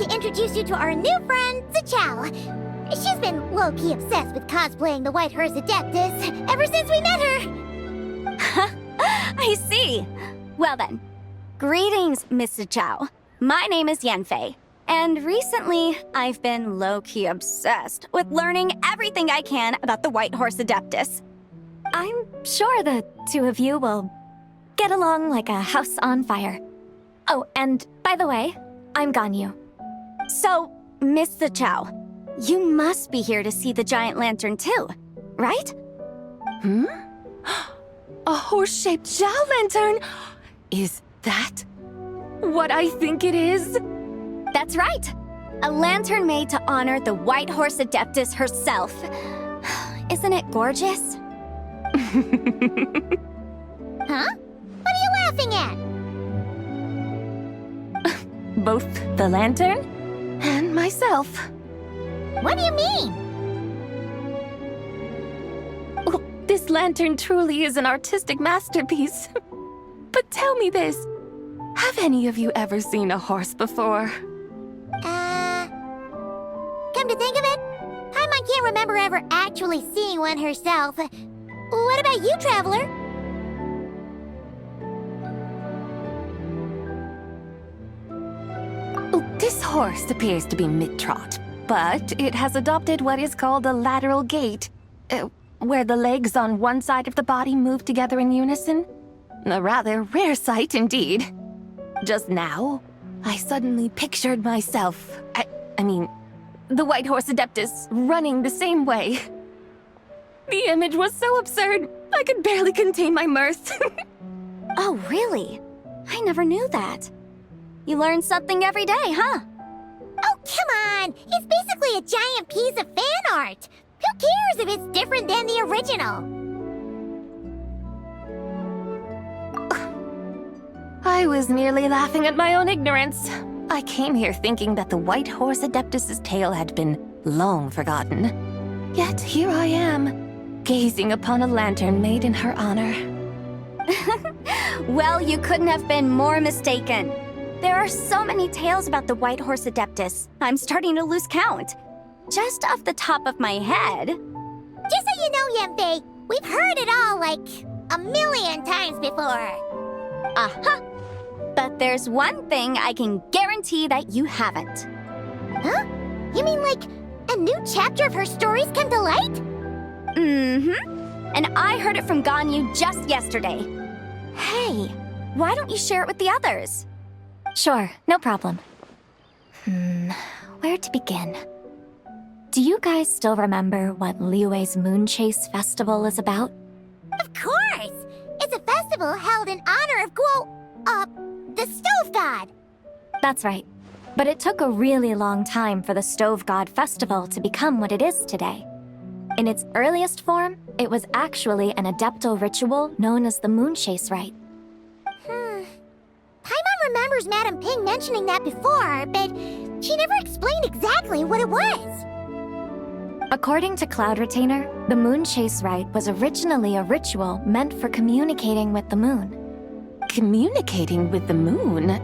to introduce you to our new friend, Zichao. She's been low-key obsessed with cosplaying the White Horse Adeptus ever since we met her.
I see. Well then, greetings, Mr. Chow. My name is Yanfei, and recently I've been low-key obsessed with learning everything I can about the White Horse Adeptus.
I'm sure the two of you will get along like a house on fire. Oh, and by the way, I'm Ganyu.
So, Mr. Chow, you must be here to see the giant lantern too, right?
A horse-shaped Zhao lantern? Is that what I think it is?
That's right. A lantern made to honor the White Horse Adeptus herself. Isn't it gorgeous?
Huh? What are you laughing at?
Both the lantern and myself.
What do you mean?
Oh, this lantern truly is an artistic masterpiece. But tell me this, have any of you ever seen a horse before?
Come to think of it, Paimon can't remember ever actually seeing one herself. What about you, Traveler?
Oh, this horse appears to be mid-trot, but it has adopted what is called a lateral gait, where the legs on one side of the body move together in unison. A rather rare sight indeed. Just now, I suddenly pictured myself, I mean, the White Horse Adeptus running the same way. The image was so absurd, I could barely contain my mirth.
Oh, really? I never knew that. You learn something every day, huh?
Oh, come on! It's basically a giant piece of fan art! Who cares if it's different than the original?
I was merely laughing at my own ignorance. I came here thinking that the White Horse Adeptus's tale had been long forgotten. Yet here I am, gazing upon a lantern made in her honor.
Well, you couldn't have been more mistaken. There are so many tales about the White Horse Adeptus, I'm starting to lose count. Just off the top of my head...
Just so you know, Yanfei, we've heard it all like a million times before.
Uh-huh. But there's one thing I can guarantee that you haven't.
Huh? You mean like a new chapter of her stories come to light?
Mm-hmm. And I heard it from Ganyu just yesterday. Hey, why don't you share it with the others?
Sure, no problem. Where to begin? Do you guys still remember what Liyue's Moon Chase Festival is about?
Of course! It's a festival held in honor of the Stove God!
That's right. But it took a really long time for the Stove God Festival to become what it is today. In its earliest form, it was actually an adeptal ritual known as the Moon Chase Rite.
Paimon remembers Madame Ping mentioning that before, but she never explained exactly what it was.
According to Cloud Retainer, the Moon Chase Rite was originally a ritual meant for communicating with the moon.
Communicating with the moon?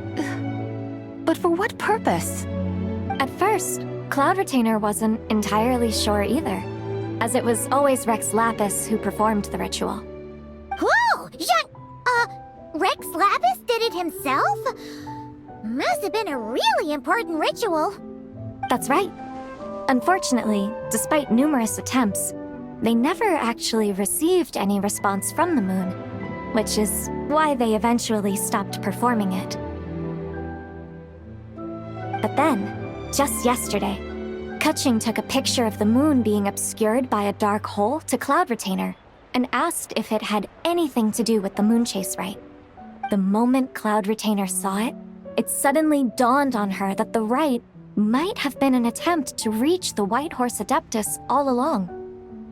But for what purpose?
At first, Cloud Retainer wasn't entirely sure either, as it was always Rex Lapis who performed the ritual.
Whoa! Rex Lapis did it himself? Must have been a really important ritual.
That's right. Unfortunately, despite numerous attempts, they never actually received any response from the moon, which is why they eventually stopped performing it. But then, just yesterday, Kaching took a picture of the moon being obscured by a dark hole to Cloud Retainer and asked if it had anything to do with the Moon Chase Rite. The moment Cloud Retainer saw it, it suddenly dawned on her that the rite might have been an attempt to reach the White Horse Adeptus all along.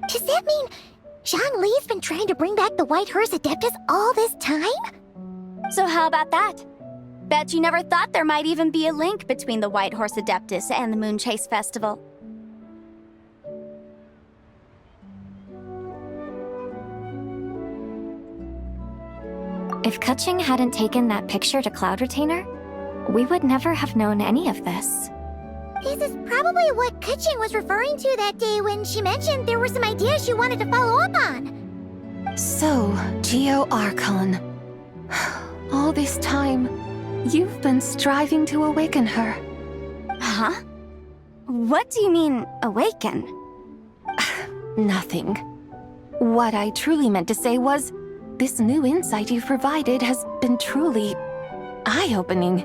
Does that mean Zhongli's been trying to bring back the White Horse Adeptus all this time?
So how about that? Bet you never thought there might even be a link between the White Horse Adeptus and the Moon Chase Festival.
If Kaching hadn't taken that picture to Cloud Retainer, we would never have known any of this.
This is probably what Kuching was referring to that day when she mentioned there were some ideas she wanted to follow up on.
So, Geo Archon. All this time, you've been striving to awaken her.
Huh? What do you mean, awaken?
Nothing. What I truly meant to say was, this new insight you've provided has been truly eye-opening.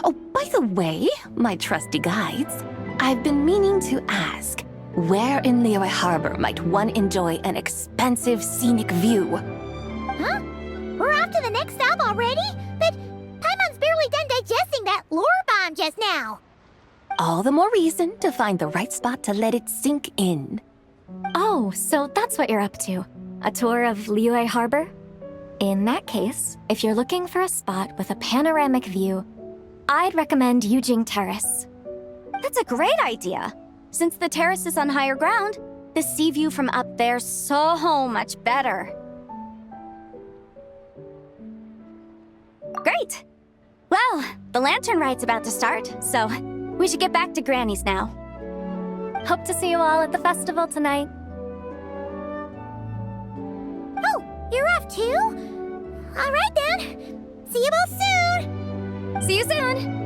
Oh, by the way, my trusty guides, I've been meaning to ask, where in Liyue Harbor might one enjoy an expansive scenic view?
Huh? We're off to the next stop already? But Paimon's barely done digesting that lore bomb just now.
All the more reason to find the right spot to let it sink in.
Oh, so that's what you're up to. A tour of Liyue Harbor? In that case, if you're looking for a spot with a panoramic view, I'd recommend Yujing Terrace.
That's a great idea. Since the terrace is on higher ground, the sea view from up there's so much better. Great! Well, the lantern rite's about to start, so we should get back to Granny's now.
Hope to see you all at the festival tonight.
Oh, you're off too? All right then. See you both soon.
See you soon!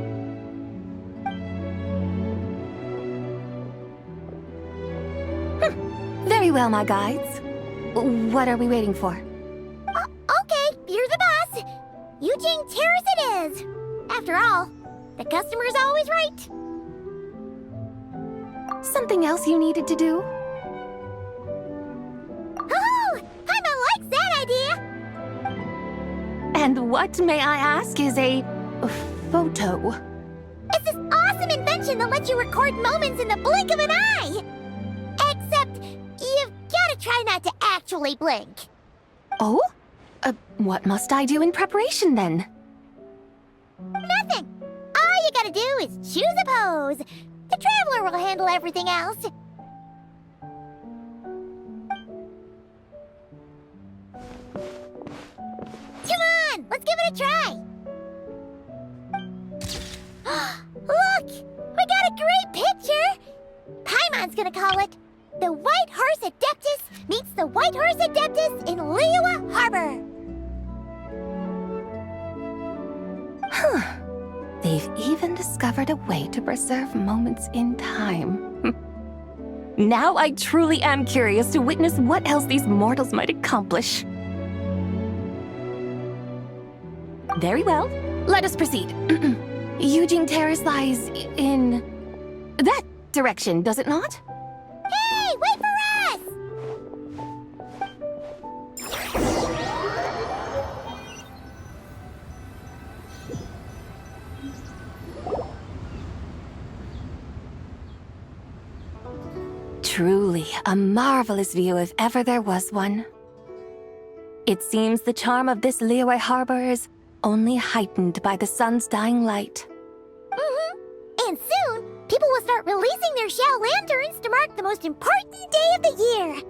Very well, my guides. What are we waiting for?
Okay, you're the boss. Yujing Terrace it is. After all, the customer's always right.
Something else you needed to do?
Oh, Paimon likes that idea.
And what, may I ask, is a photo?
It's this awesome invention that lets you record moments in the blink of an eye. Except, you've gotta try not to actually blink.
Oh? What must I do in preparation then?
Nothing. All you gotta do is choose a pose. The Traveler will handle everything else. Come on, let's give it a try. Look, we got a great picture. Paimon's gonna call it The White Horse Adeptus Meets the White Horse Adeptus in Liyue Harbor.
Huh. They've even discovered a way to preserve moments in time. Now I truly am curious to witness what else these mortals might accomplish. Very well, let us proceed. Yujing Terrace lies in that direction, does it not?
Hey, wait for us!
Truly a marvelous view if ever there was one. It seems the charm of this Liyue Harbor is only heightened by the sun's dying light.
And soon, people will start releasing their shell lanterns to mark the most important day of the year.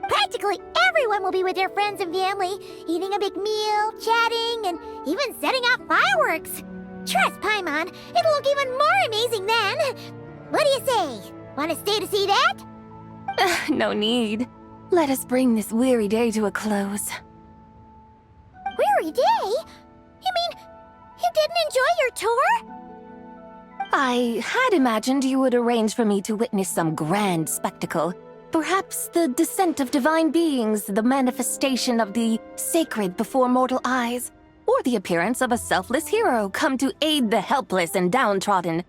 Practically everyone will be with their friends and family, eating a big meal, chatting, and even setting off fireworks. Trust Paimon, it'll look even more amazing then. What do you say? Want to stay to see that?
No need. Let us bring this weary day to a close.
Weary day? You mean you didn't enjoy your tour?
I had imagined you would arrange for me to witness some grand spectacle. Perhaps the descent of divine beings, the manifestation of the sacred before mortal eyes, or the appearance of a selfless hero come to aid the helpless and downtrodden.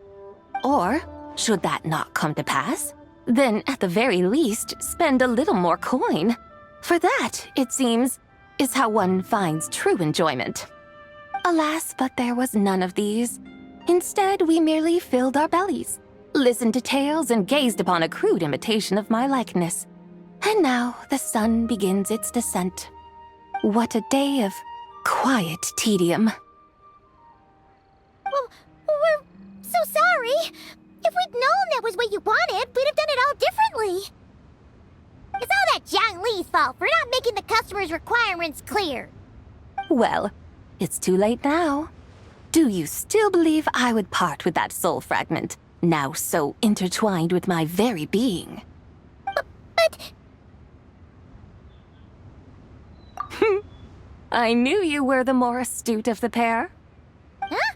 Or, should that not come to pass, then at the very least spend a little more coin. For that, it seems, is how one finds true enjoyment. Alas, but there was none of these. Instead, we merely filled our bellies, listened to tales, and gazed upon a crude imitation of my likeness. And now the sun begins its descent. What a day of quiet tedium.
Well, we're so sorry. If we'd known that was what you wanted, we'd have done it all differently. It's all that Zhang Li's fault for not making the customer's requirements clear.
Well, it's too late now. Do you still believe I would part with that soul fragment, now so intertwined with my very being?
But...
I knew you were the more astute of the pair.
Huh?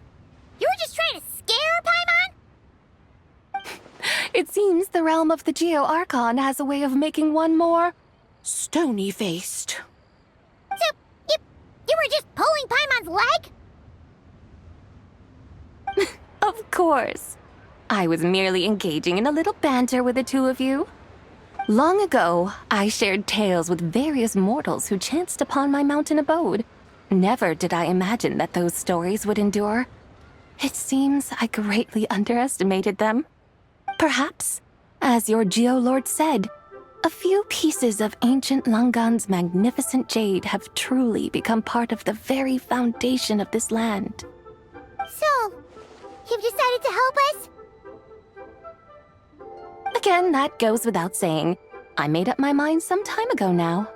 You were just trying to scare Paimon?
It seems the realm of the Geo-Archon has a way of making one more stony-faced.
So, you were just pulling Paimon's leg?
Of course. I was merely engaging in a little banter with the two of you. Long ago, I shared tales with various mortals who chanced upon my mountain abode. Never did I imagine that those stories would endure. It seems I greatly underestimated them. Perhaps, as your Geolord said, a few pieces of ancient Langan's magnificent jade have truly become part of the very foundation of this land.
So, you've decided to help us?
Again, that goes without saying. I made up my mind some time ago now.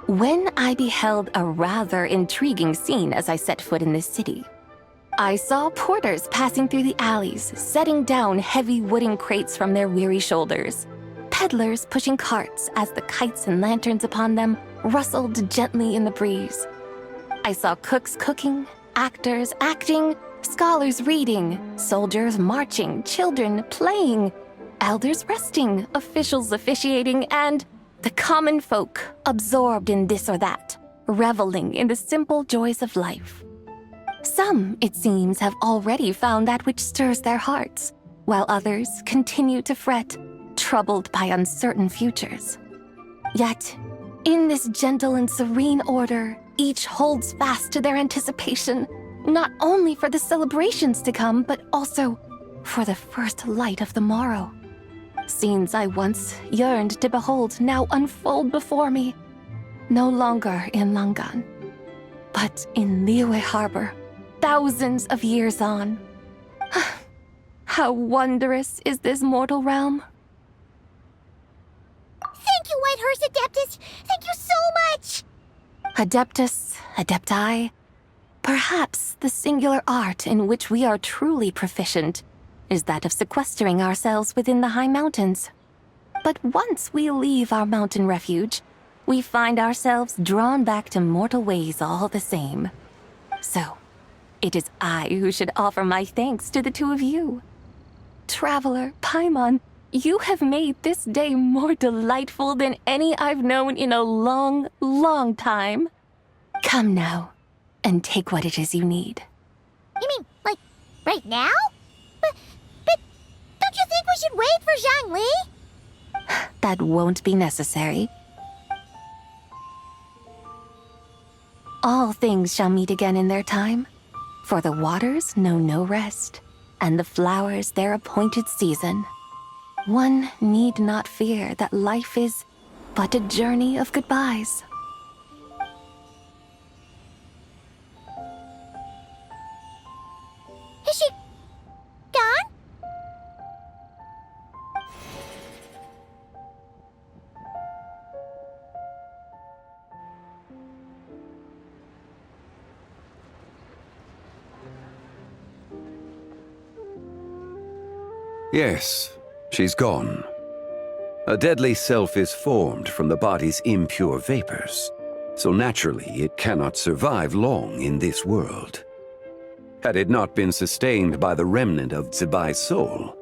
When I beheld a rather intriguing scene as I set foot in this city, I saw porters passing through the alleys, setting down heavy wooden crates from their weary shoulders. Peddlers pushing carts as the kites and lanterns upon them rustled gently in the breeze. I saw cooks cooking, actors acting, scholars reading, soldiers marching, children playing, elders resting, officials officiating, and the common folk absorbed in this or that, reveling in the simple joys of life. Some, it seems, have already found that which stirs their hearts, while others continue to fret, troubled by uncertain futures. Yet, in this gentle and serene order, each holds fast to their anticipation, not only for the celebrations to come, but also for the first light of the morrow. Scenes I once yearned to behold now unfold before me, no longer in Langan, but in Liyue Harbor, thousands of years on. How wondrous is this mortal realm!
Thank you, Whitehurst Adeptus! Thank you so much!
Adeptus, Adepti, perhaps the singular art in which we are truly proficient is that of sequestering ourselves within the high mountains. But once we leave our mountain refuge, we find ourselves drawn back to mortal ways all the same. So, it is I who should offer my thanks to the two of you. Traveler, Paimon, you have made this day more delightful than any I've known in a long, long time. Come now, and take what it is you need.
You mean, like, right now? But don't you think we should wait for Zhangli?
That won't be necessary. All things shall meet again in their time, for the waters know no rest, and the flowers their appointed season. One need not fear that life is but a journey of goodbyes.
Is she gone?
Yes, she's gone. A deadly self is formed from the body's impure vapors, so naturally it cannot survive long in this world. Had it not been sustained by the remnant of Zibai's soul,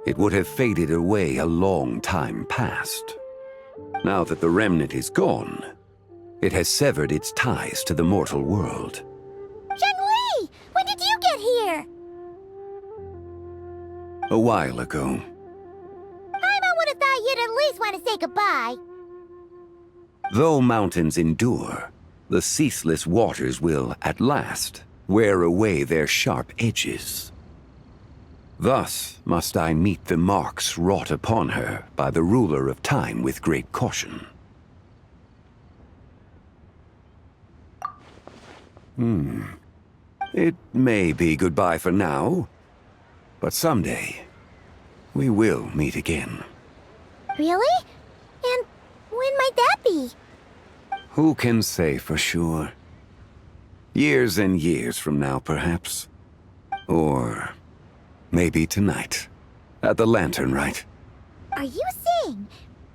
it would have faded away a long time past. Now that the remnant is gone, it has severed its ties to the mortal world.
Zhangli! When did you get here?
A while ago.
Paimon would have thought you'd at least want to say goodbye.
Though mountains endure, the ceaseless waters will, at last, wear away their sharp edges. Thus must I meet the marks wrought upon her by the ruler of time with great caution. It may be goodbye for now, but someday we will meet again.
Really? And when might that be?
Who can say for sure? Years and years from now, perhaps. Or maybe tonight, at the Lanternlit.
Are you saying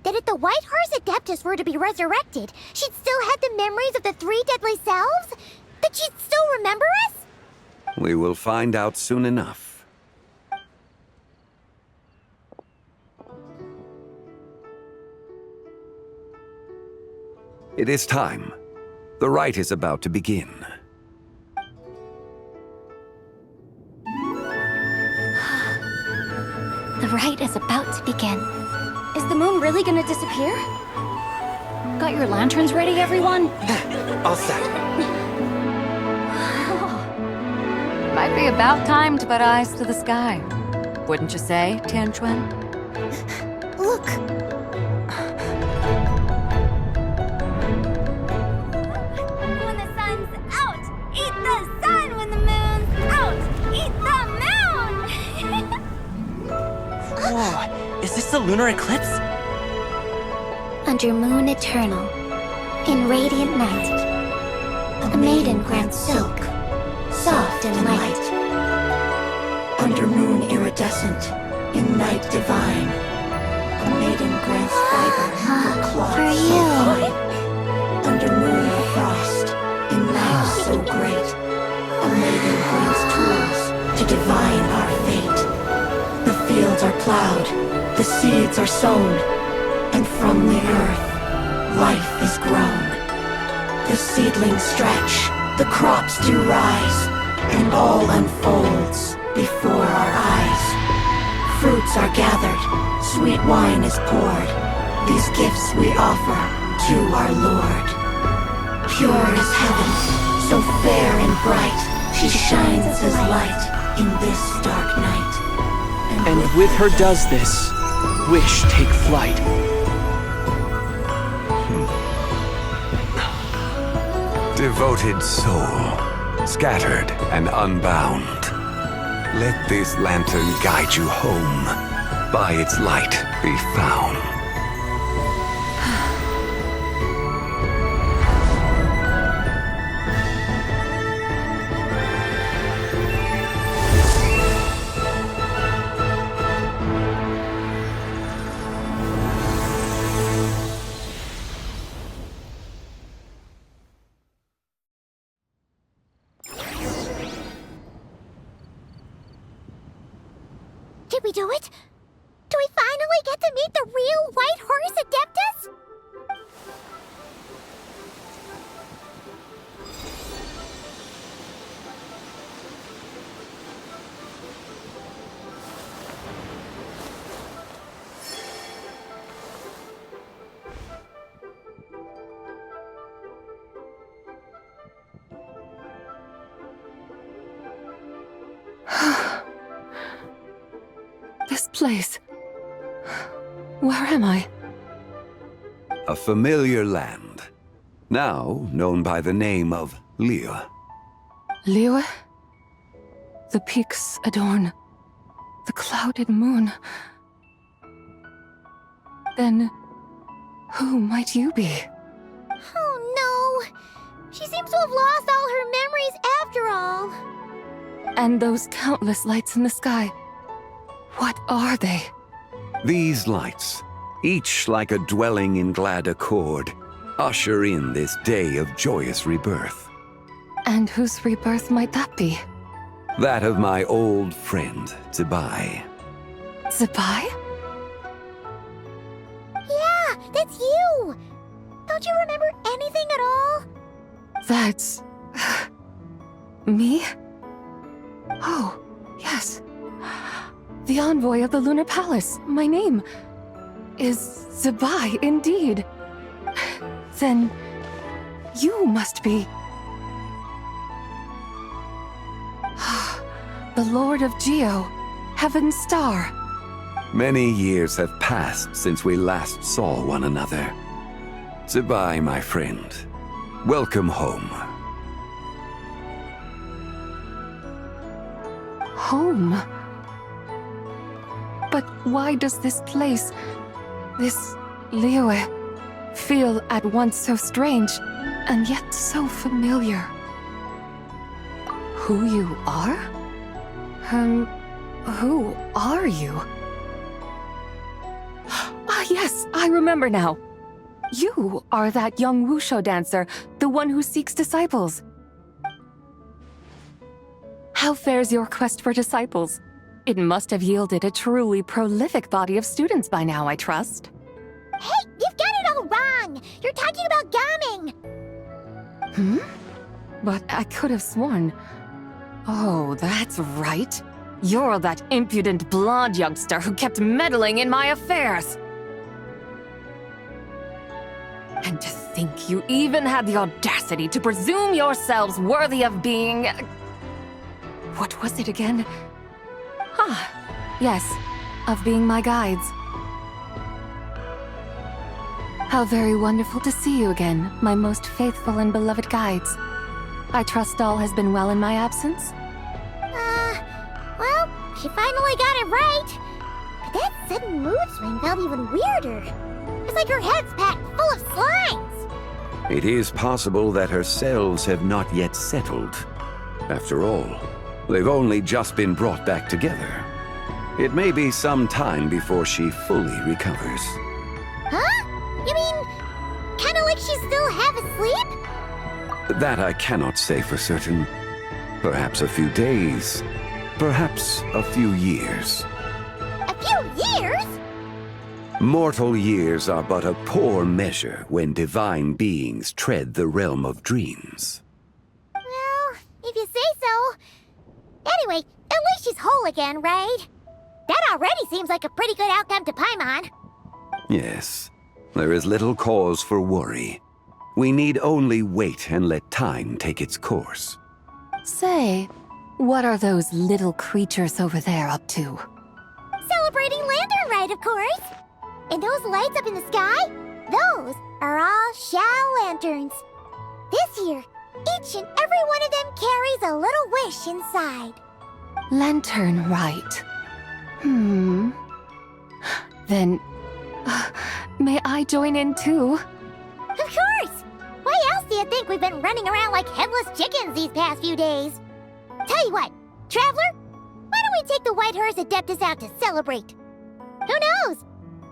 that if the White Horse Adeptus were to be resurrected, she'd still have the memories of the three deadly selves? That she'd still remember us?
We will find out soon enough. It is time. The rite is about to begin.
The rite is about to begin.
Is the moon really gonna disappear?
Got your lanterns ready, everyone?
All set.
Might be about time to put eyes to the sky. Wouldn't you say, Tianchuan?
Look!
When the sun's out, eat the sun. When the moon's out, eat the moon.
Whoa, is this the lunar eclipse?
Under moon eternal, in radiant night, a maiden grants silk, soft and light. Under moon iridescent, in night divine, a maiden grants fiber for cloth so fine. Under moon of frost, in night so great, a maiden grants tools to divine our fate. The fields are plowed, the seeds are sown, and from the earth, life is grown. The seedlings stretch, the crops do rise, and all unfolds before our eyes. Fruits are gathered, sweet wine is poured. These gifts we offer to our Lord. Pure as heaven, so fair and bright, she shines as light in this dark night.
And with her does this, wish take flight.
Devoted soul, scattered and unbound. Let this lantern guide you home. By its light be found.
Did we do it? Do we finally get to meet the real White Horse Adeptus?
This place. Where am I?
A familiar land, now known by the name of Liyue.
Liyue? The peaks adorn the clouded moon. Then, who might you be?
Oh no! She seems to have lost all her memories after all.
And those countless lights in the sky. What are they?
These lights, each like a dwelling in glad accord, usher in this day of joyous rebirth.
And whose rebirth might that be?
That of my old friend, Zibai.
Zibai?
Yeah, that's you! Don't you remember anything at all?
That's... me? Oh, yes. The envoy of the Lunar Palace. My name is Zibai, indeed. Then you must be... the Lord of Geo, Heaven's Star.
Many years have passed since we last saw one another. Zibai, my friend. Welcome home.
Home? But why does this place, this Liyue,
feel at once so strange and yet so familiar. Who you are? Who are you? Ah, yes, I remember now. You are that young wushu dancer, the one who seeks disciples. How fares your quest for disciples? It must have yielded a truly prolific body of students by now, I trust.
Hey, you've got it all wrong! You're talking about gaming!
But I could have sworn... Oh, that's right. You're that impudent blonde youngster who kept meddling in my affairs. And to think you even had the audacity to presume yourselves worthy of being... What was it again? Ah, yes, of being my guides. How very wonderful to see you again, my most faithful and beloved guides. I trust all has been well in my absence?
Well, she finally got it right. But that sudden mood swing felt even weirder. It's like her head's packed full of slimes.
It is possible that her cells have not yet settled. After all, they've only just been brought back together. It may be some time before she fully recovers.
Huh? You mean, kinda like she's still half asleep?
That I cannot say for certain. Perhaps a few days. Perhaps a few years.
A few years?
Mortal years are but a poor measure when divine beings tread the realm of dreams.
Well, if you say so. Anyway, at least she's whole again, right? That already seems like a pretty good outcome to Paimon.
Yes, there is little cause for worry. We need only wait and let time take its course.
Say, what are those little creatures over there up to?
Celebrating Lanternlit, of course. And those lights up in the sky? Those are all Shao lanterns. This year, each and every one of them carries a little wish inside.
Lanternlit. Then, may I join in too?
Of course! Why else do you think we've been running around like headless chickens these past few days? Tell you what, Traveler, why don't we take the White Hearse Adeptus out to celebrate? Who knows?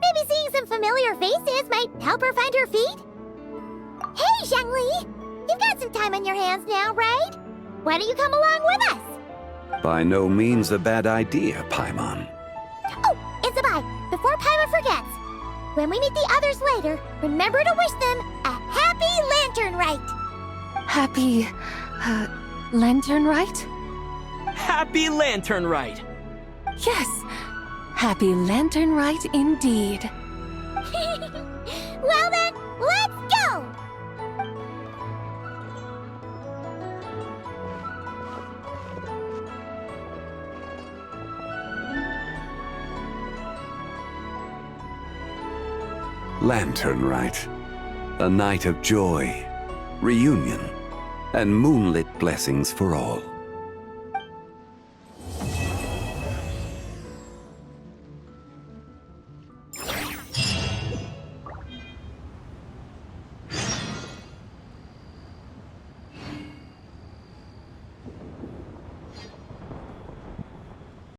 Maybe seeing some familiar faces might help her find her feet? Hey, Zhangli! You've got some time on your hands now, right? Why don't you come along with us?
By no means a bad idea, Paimon.
Oh, and Zibai, before Paimon forgets, when we meet the others later, remember to wish them a happy Lanternlit!
Happy... Lanternlit?
Happy Lanternlit!
Yes, happy Lanternlit indeed.
Well then, let's go!
Lanternlit. A night of joy, reunion, and moonlit blessings for all.